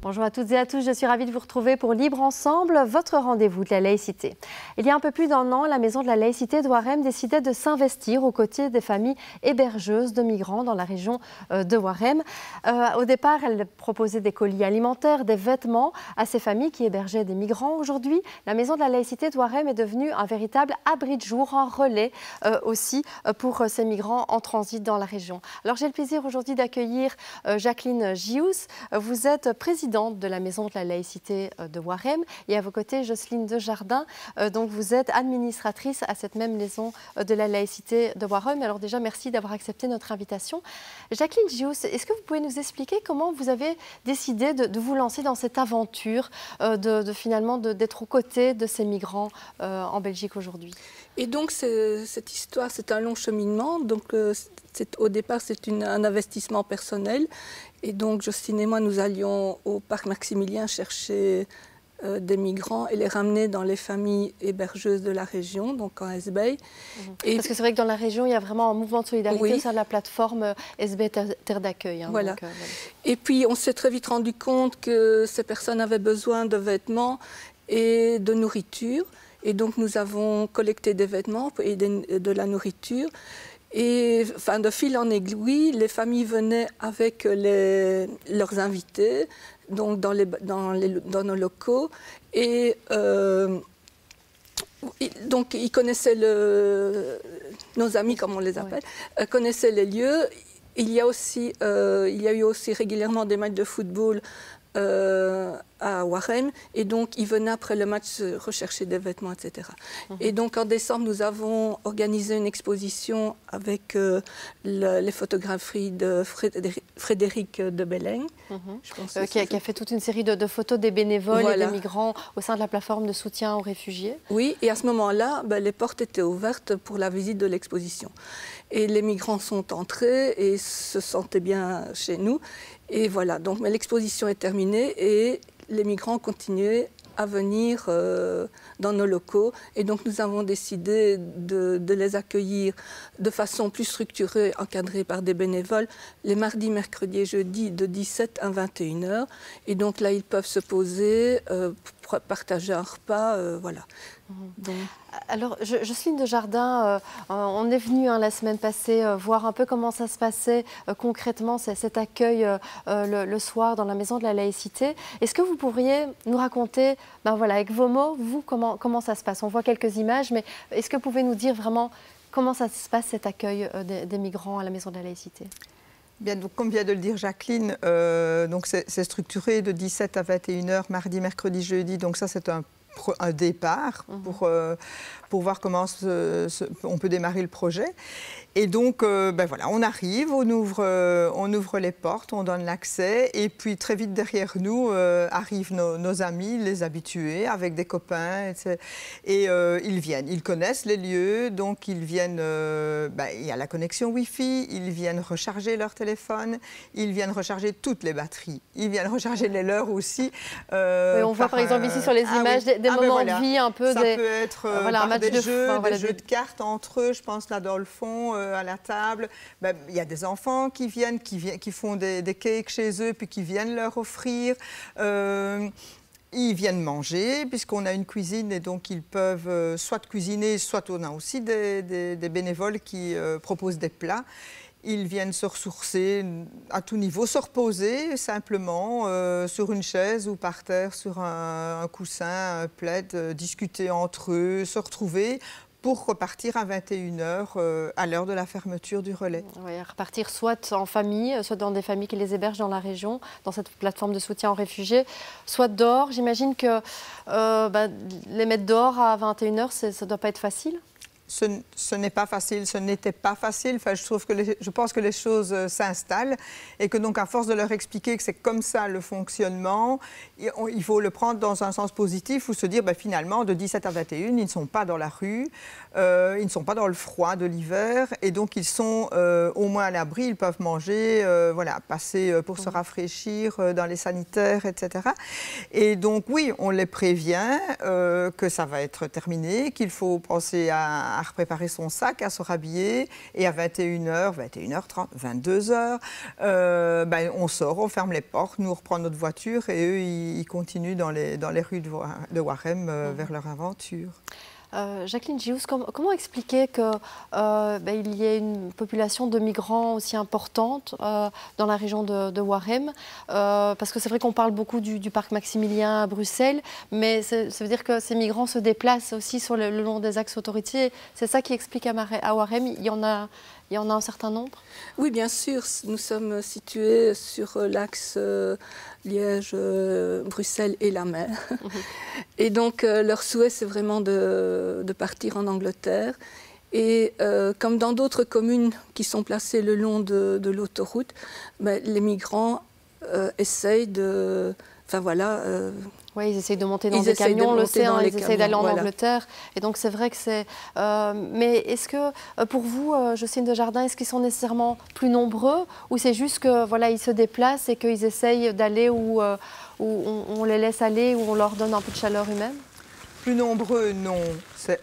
Bonjour à toutes et à tous, je suis ravie de vous retrouver pour Libre Ensemble, votre rendez-vous de la laïcité. Il y a un peu plus d'un an, la Maison de la laïcité de Warem décidait de s'investir aux côtés des familles hébergeuses de migrants dans la région de Warem. Au départ, elle proposait des colis alimentaires, des vêtements à ces familles qui hébergeaient des migrants. Aujourd'hui, la Maison de la laïcité de Warem est devenue un véritable abri de jour, un relais aussi pour ces migrants en transit dans la région. Alors j'ai le plaisir aujourd'hui d'accueillir Jacqueline Gious. Vous êtes présidente de la Maison de la laïcité de Warem et à vos côtés Jocelyne Desjardins, donc vous êtes administratrice à cette même Maison de la laïcité de Warem. Alors déjà merci d'avoir accepté notre invitation. Jacqueline Gious, est-ce que vous pouvez nous expliquer comment vous avez décidé de vous lancer dans cette aventure finalement d'être aux côtés de ces migrants en Belgique aujourd'hui? Et donc cette histoire, c'est un long cheminement. Donc au départ, c'est un investissement personnel. Et donc Jocelyne et moi, nous allions au parc Maximilien chercher des migrants et les ramener dans les familles hébergeuses de la région, donc en SBay. Parce que c'est vrai que dans la région, il y a vraiment un mouvement de solidarité au sein de la plateforme SBay Terre d'accueil. Hein, voilà. Donc, voilà. Et puis on s'est très vite rendu compte que ces personnes avaient besoin de vêtements et de nourriture. Et donc nous avons collecté des vêtements et de la nourriture. Et enfin, de fil en aiguille, les familles venaient avec leurs invités, donc dans nos locaux. Et donc ils connaissaient nos amis, comme on les appelle, connaissaient les lieux. Il y a eu aussi régulièrement des matchs de football à Warem, et donc ils venaient après le match rechercher des vêtements, etc. Et donc en décembre, nous avons organisé une exposition avec les photographies de Frédéric de Belleng, qui a fait toute une série de photos des bénévoles et des migrants au sein de la plateforme de soutien aux réfugiés. Oui, et à ce moment-là, les portes étaient ouvertes pour la visite de l'exposition. Et les migrants sont entrés et se sentaient bien chez nous. Et voilà, donc l'exposition est terminée et les migrants continuaient à venir dans nos locaux. Et donc nous avons décidé de les accueillir de façon plus structurée, encadrée par des bénévoles, les mardis, mercredis et jeudis de 17 à 21 h. Et donc là, ils peuvent se poser, partager un repas, voilà. Donc... Alors, Jocelyne Desjardins, on est venu la semaine passée voir un peu comment ça se passait concrètement, cet accueil le soir dans la Maison de la laïcité. Est-ce que vous pourriez nous raconter, voilà, avec vos mots, vous, comment ça se passe? On voit quelques images, mais est-ce que vous pouvez nous dire vraiment comment ça se passe, cet accueil des migrants à la Maison de la laïcité? Bien, donc, comme vient de le dire Jacqueline, c'est structuré de 17 à 21 h, mardi, mercredi, jeudi. Donc ça, c'est un départ pour voir comment on peut démarrer le projet. Et donc, voilà, on arrive, on ouvre les portes, on donne l'accès, et puis très vite derrière nous arrivent nos amis, les habitués, avec des copains, etc. Et ils viennent, ils connaissent les lieux, donc ils viennent, il y a la connexion Wi-Fi, ils viennent recharger leur téléphone, ils viennent recharger toutes les batteries, ils viennent recharger les leurs aussi. Oui, on voit par exemple ici sur les images des moments de vie un peu. Ça peut être un match des jeux de cartes entre eux, je pense là dans le fond, à la table. Il y a des enfants qui viennent, qui font des cakes chez eux, puis qui viennent leur offrir. Ils viennent manger, puisqu'on a une cuisine, et donc ils peuvent soit cuisiner, soit on a aussi des bénévoles qui proposent des plats. Ils viennent se ressourcer à tout niveau, se reposer simplement sur une chaise ou par terre, sur un coussin, un plaid, discuter entre eux, se retrouver pour repartir à 21 h à l'heure de la fermeture du relais. Oui, repartir soit en famille, soit dans des familles qui les hébergent dans la région, dans cette plateforme de soutien aux réfugiés, soit dehors. J'imagine que les mettre dehors à 21 h, ça ne doit pas être facile. Ce n'est pas facile, ce n'était pas facile. Enfin, je pense que les choses s'installent et que donc à force de leur expliquer que c'est comme ça le fonctionnement, il faut le prendre dans un sens positif ou se dire finalement de 17 à 21, ils ne sont pas dans la rue, ils ne sont pas dans le froid de l'hiver et donc ils sont au moins à l'abri, ils peuvent manger, passer pour se rafraîchir dans les sanitaires, etc. Et donc oui, on les prévient que ça va être terminé, qu'il faut penser à à préparer son sac, à se rhabiller. Et à 21h, 21h30, 22h, on sort, on ferme les portes, nous on reprend notre voiture et eux, ils continuent dans les rues de Waremme vers leur aventure. Jacqueline Gious, comment expliquer qu'il y ait une population de migrants aussi importante dans la région de Waremme, parce que c'est vrai qu'on parle beaucoup du parc Maximilien à Bruxelles, mais ça veut dire que ces migrants se déplacent aussi sur le long des axes autoroutiers. C'est ça qui explique à Waremme, il y en a un certain nombre? Oui, bien sûr. Nous sommes situés sur l'axe Liège, Bruxelles et la mer. Et donc, leur souhait, c'est vraiment de partir en Angleterre. Et comme dans d'autres communes qui sont placées le long de l'autoroute, les migrants essayent de... Enfin voilà... Oui, ils essayent de monter dans des camions, on le sait, ils essayent d'aller en Angleterre. Et donc c'est vrai que c'est... mais est-ce que, pour vous, Jocelyne Desjardins, est-ce qu'ils sont nécessairement plus nombreux ou c'est juste que voilà, ils se déplacent et qu'ils essayent d'aller où on les laisse aller, où on leur donne un peu de chaleur humaine? Plus nombreux, non.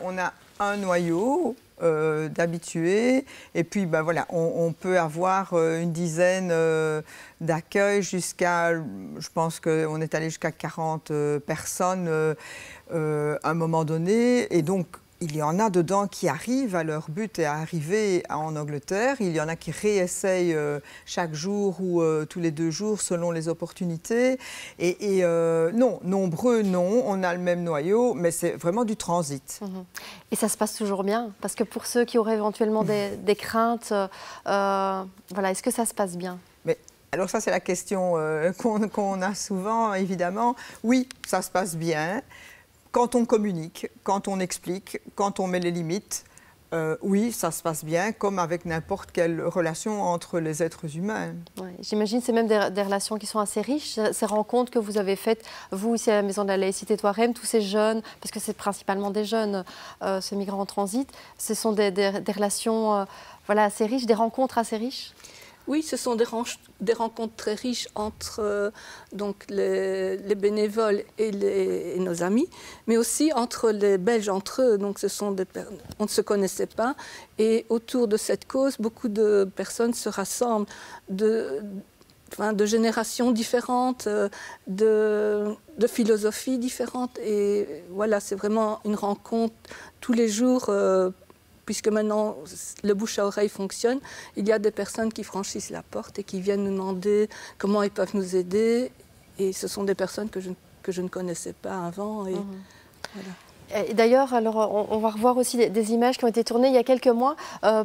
On a un noyau d'habitués et puis voilà, on peut avoir une dizaine d'accueils jusqu'à, je pense qu'on est allé jusqu'à 40 personnes à un moment donné et donc il y en a dedans qui arrivent à leur but et à arriver en Angleterre. Il y en a qui réessayent chaque jour ou tous les 2 jours selon les opportunités. Et non, nombreux, non. On a le même noyau, mais c'est vraiment du transit. Et ça se passe toujours bien? Parce que pour ceux qui auraient éventuellement des craintes, voilà, est-ce que ça se passe bien? Alors ça, c'est la question qu'on a souvent, évidemment. Oui, ça se passe bien. Quand on communique, quand on explique, quand on met les limites, oui, ça se passe bien, comme avec n'importe quelle relation entre les êtres humains. Ouais, j'imagine que c'est même des relations qui sont assez riches. Ces rencontres que vous avez faites, vous, ici à la Maison de la Laïcité de Waremme, tous ces jeunes, parce que c'est principalement des jeunes, ces migrants en transit, ce sont des relations voilà, assez riches, des rencontres assez riches? Oui, ce sont des rencontres très riches entre donc les bénévoles et nos amis, mais aussi entre les Belges entre eux. Donc on ne se connaissait pas et autour de cette cause, beaucoup de personnes se rassemblent de générations différentes, de philosophies différentes. Et voilà, c'est vraiment une rencontre tous les jours. Puisque maintenant le bouche à oreille fonctionne, il y a des personnes qui franchissent la porte et qui viennent nous demander comment ils peuvent nous aider. Et ce sont des personnes que je ne connaissais pas avant. Et voilà. Et d'ailleurs, alors, on va revoir aussi des images qui ont été tournées il y a quelques mois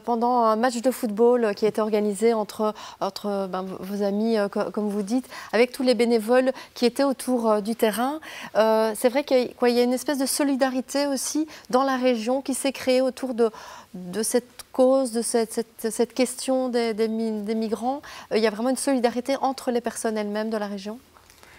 pendant un match de football qui a été organisé entre vos amis, comme vous dites, avec tous les bénévoles qui étaient autour du terrain. C'est vrai qu'il y a une espèce de solidarité aussi dans la région qui s'est créée autour de cette cause, de cette question des migrants. Il y a vraiment une solidarité entre les personnes elles-mêmes de la région?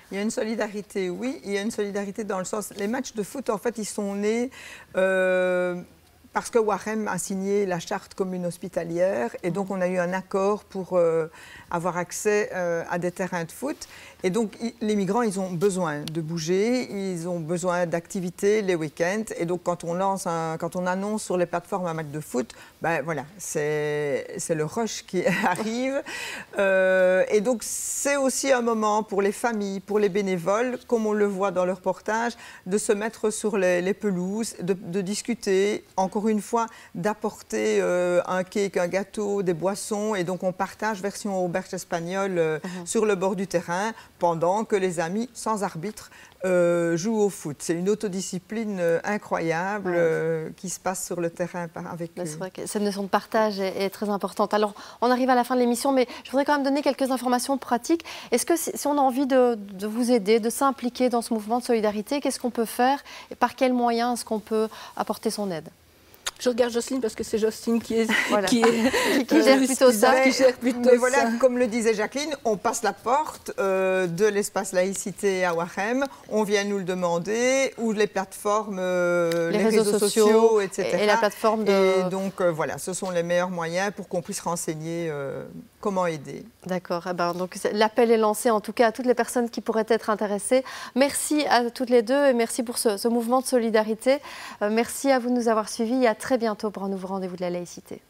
Il y a une solidarité, oui. Il y a une solidarité dans le sens... Les matchs de foot, en fait, ils sont nés parce que Waremme a signé la charte commune hospitalière et donc on a eu un accord pour avoir accès à des terrains de foot. Et donc les migrants, ils ont besoin de bouger, ils ont besoin d'activités les week-ends. Et donc quand on annonce sur les plateformes un match de foot, ben voilà, c'est le rush qui arrive. Et donc c'est aussi un moment pour les familles, pour les bénévoles, comme on le voit dans le reportage, de se mettre sur les pelouses, de discuter, encore une fois, d'apporter un cake, un gâteau, des boissons. Et donc on partage version auberge espagnole sur le bord du terrain, pendant que les amis, sans arbitre, jouent au foot. C'est une autodiscipline incroyable qui se passe sur le terrain avec eux. C'est vrai que cette notion de partage est très importante. Alors, on arrive à la fin de l'émission, mais je voudrais quand même donner quelques informations pratiques. Est-ce que si on a envie de vous aider, de s'impliquer dans ce mouvement de solidarité, qu'est-ce qu'on peut faire et par quels moyens est-ce qu'on peut apporter son aide? Je regarde Jocelyne parce que c'est Jocelyne qui gère plutôt ça. Mais voilà, comme le disait Jacqueline, on passe la porte de l'espace laïcité à Waremme, on vient nous le demander, ou les plateformes, les réseaux sociaux, etc. Et la plateforme de... Et donc voilà, ce sont les meilleurs moyens pour qu'on puisse renseigner comment aider. D'accord, donc l'appel est lancé en tout cas à toutes les personnes qui pourraient être intéressées. Merci à toutes les deux et merci pour ce mouvement de solidarité. Merci à vous de nous avoir suivis. À très très bientôt pour un nouveau rendez-vous de la laïcité.